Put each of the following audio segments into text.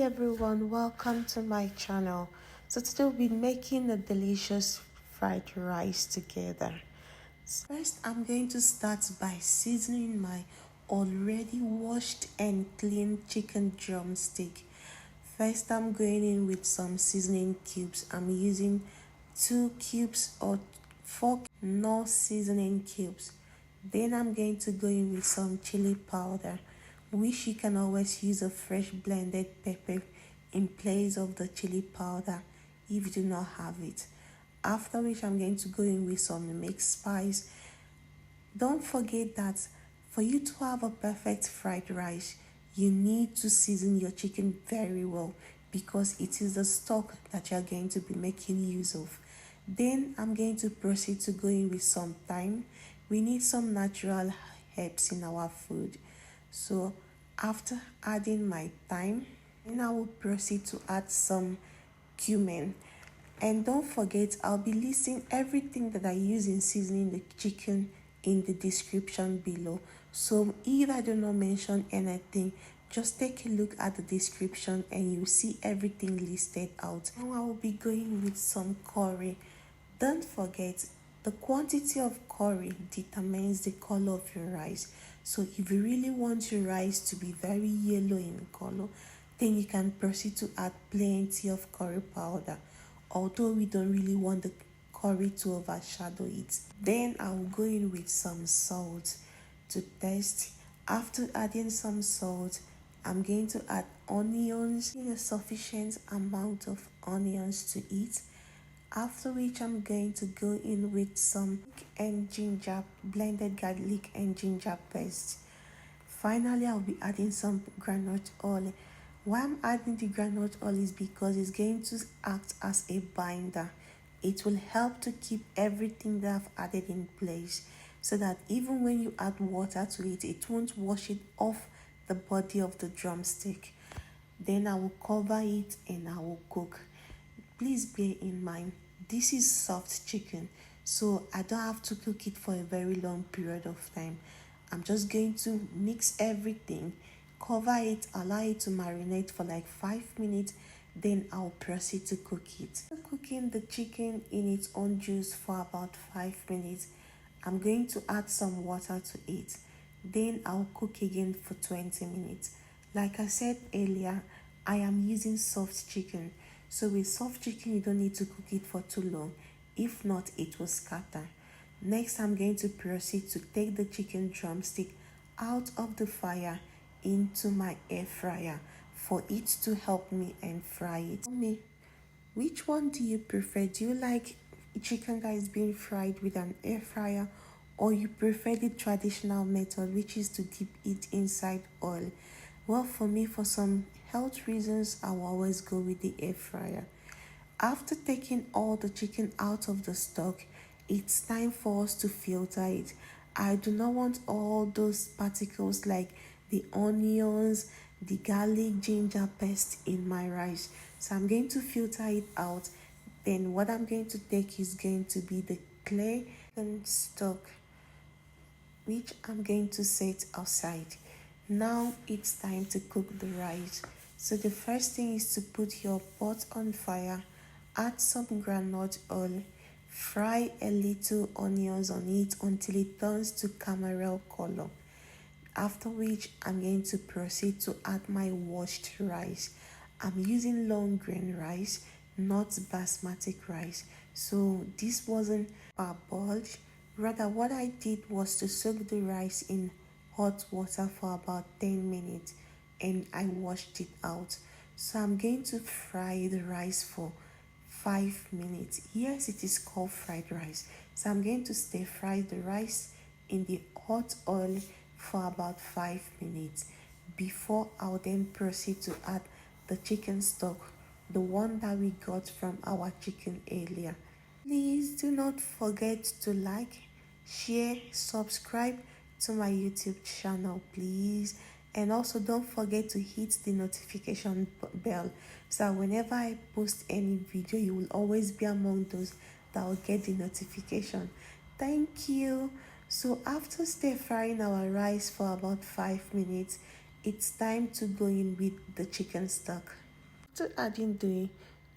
everyone, welcome to my channel. So today we'll be making a delicious fried rice together. First, I'm going to start by seasoning my already washed and cleaned chicken drumstick. First, I'm going in with some seasoning cubes. I'm using 2 cubes or 4 knor seasoning cubes. Then I'm going to go in with some chili powder, which you can always use a fresh blended pepper in place of the chili powder if you do not have it. After which I'm going to go in with some mixed spice. Don't forget that for you to have a perfect fried rice, you need to season your chicken very well because it is the stock that you're going to be making use of. Then I'm going to proceed to go in with some thyme. We need some natural herbs in our food. So after adding my thyme, then I will proceed to add some cumin. And don't forget, I'll be listing everything that I use in seasoning the chicken in the description below. So if I do not mention anything, just take a look at the description and you'll see everything listed out. Now I will be going with some curry. Don't forget, the quantity of curry determines the color of your rice. So if you really want your rice to be very yellow in color, then you can proceed to add plenty of curry powder, although we don't really want the curry to overshadow it. Then I'll go in with some salt to taste. After adding some salt, I'm going to add onions in a sufficient amount of onions to eat. After which I'm going to go in with some and ginger, blended garlic and ginger paste. Finally, I'll be adding some groundnut oil. Why I'm adding the groundnut oil is because it's going to act as a binder. It will help to keep everything that I've added in place so that even when you add water to it, it won't wash it off the body of the drumstick. Then I will cover it and I will cook. Please bear in mind, this is soft chicken, so I don't have to cook it for a very long period of time. I'm just going to mix everything, cover it, allow it to marinate for like 5 minutes, then I'll proceed to cook it. Cooking the chicken in its own juice for about 5 minutes, I'm going to add some water to it. Then I'll cook again for 20 minutes. Like I said earlier, I am using soft chicken. So with soft chicken, you don't need to cook it for too long. If not, it will scatter. Next, I'm going to proceed to take the chicken drumstick out of the fire into my air fryer for it to help me and fry it. Tell me, which one do you prefer? Do you like chicken that is being fried with an air fryer, or you prefer the traditional method, which is to dip it inside oil? Well, for me, for some health reasons, I will always go with the air fryer. After taking all the chicken out of the stock, it's time for us to filter it. I do not want all those particles like the onions, the garlic, ginger paste in my rice. So I'm going to filter it out. Then what I'm going to take is going to be the clear stock, which I'm going to set aside. Now it's time to cook the rice. So the first thing is to put your pot on fire, add some groundnut oil, fry a little onions on it until it turns to caramel color. After which I'm going to proceed to add my washed rice. I'm using long grain rice, not basmati rice. So this wasn't parboiled. Rather, what I did was to soak the rice in hot water for about 10 minutes and I washed it out. So I'm going to fry the rice for 5 minutes. Yes, it is called fried rice. So I'm going to stir fry the rice in the hot oil for about 5 minutes before I'll then proceed to add the chicken stock, the one that we got from our chicken earlier. Please do not forget to like, share, subscribe to my YouTube channel, please. And also don't forget to hit the notification bell so that whenever I post any video, you will always be among those that will get the notification. Thank you. So after stir frying our rice for about 5 minutes, it's time to go in with the chicken stock. After adding the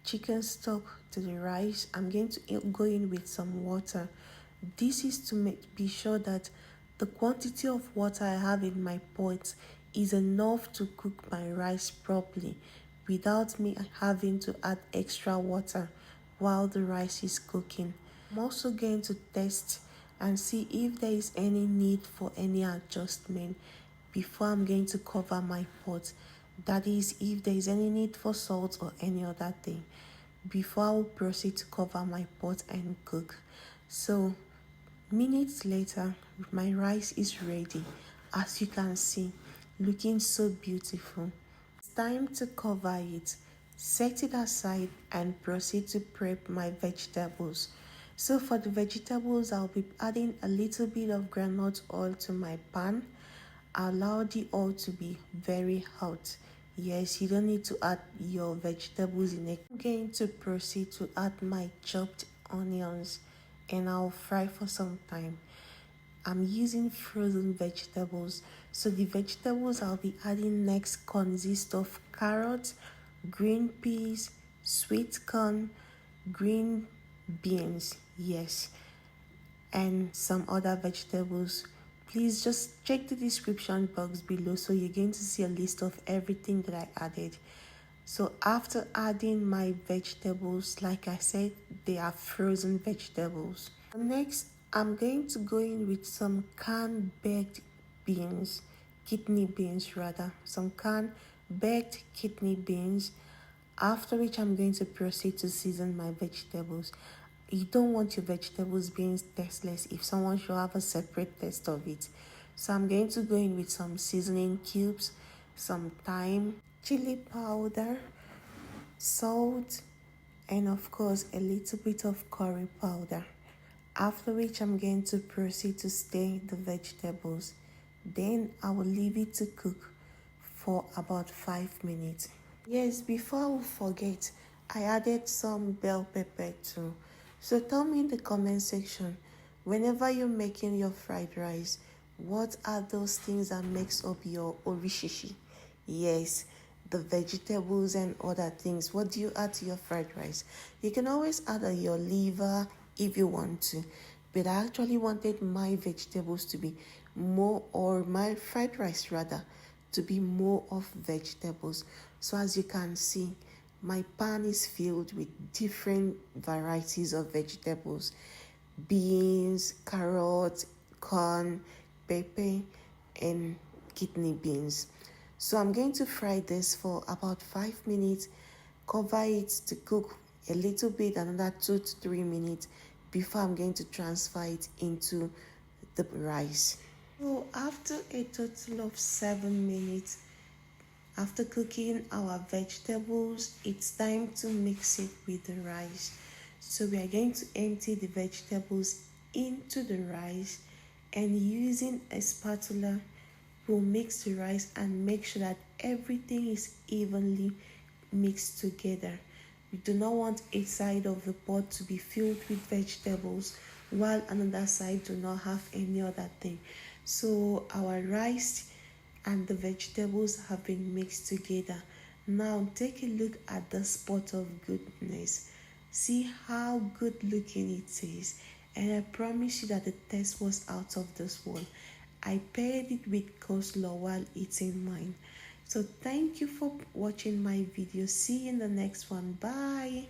chicken stock to the rice, I'm going to go in with some water. This is to be sure that the quantity of water I have in my pot is enough to cook my rice properly without me having to add extra water while the rice is cooking. I'm also going to test and see if there is any need for any adjustment before I'm going to cover my pot. That is, if there is any need for salt or any other thing before I will proceed to cover my pot and cook. So minutes later, my rice is ready. As you can see, looking so beautiful. It's time to cover it, set it aside and proceed to prep my vegetables. So for the vegetables, I'll be adding a little bit of groundnut oil to my pan. Allow the oil to be very hot. Yes, you don't need to add your vegetables in it. I'm going to proceed to add my chopped onions and I'll fry for some time. I'm using frozen vegetables. So the vegetables I'll be adding next consist of carrots, green peas, sweet corn, green beans, yes, and some other vegetables. Please just check the description box below so you're going to see a list of everything that I added. So after adding my vegetables, like I said, they are frozen vegetables. Next, I'm going to go in with some canned baked beans, kidney beans rather, some canned baked kidney beans. After which I'm going to proceed to season my vegetables. You don't want your vegetables being tasteless if someone should have a separate taste of it. So I'm going to go in with some seasoning cubes, some thyme, chili powder, salt, and of course a little bit of curry powder. After which I'm going to proceed to stir the vegetables. Then I will leave it to cook for about 5 minutes. Yes, before I forget, I added some bell pepper too. So tell me in the comment section, whenever you're making your fried rice, what are those things that makes up your orishishi? Yes, the vegetables and other things. What do you add to your fried rice? You can always add your liver if you want to. But I actually wanted my vegetables to be more, or my fried rice rather, to be more of vegetables. So as you can see, my pan is filled with different varieties of vegetables: beans, carrots, corn, pepper, and kidney beans. So I'm going to fry this for about 5 minutes, cover it to cook a little bit, another 2 to 3 minutes before I'm going to transfer it into the rice. So after a total of 7 minutes, after cooking our vegetables, it's time to mix it with the rice. So we are going to empty the vegetables into the rice, and using a spatula, we'll mix the rice and make sure that everything is evenly mixed together. We do not want a side of the pot to be filled with vegetables while another side do not have any other thing. So our rice and the vegetables have been mixed together. Now take a look at the spot of goodness. See how good looking it is, and I promise you that the taste was out of this world. I paired it with coleslaw while eating mine. So thank you for watching my video. See you in the next one. Bye.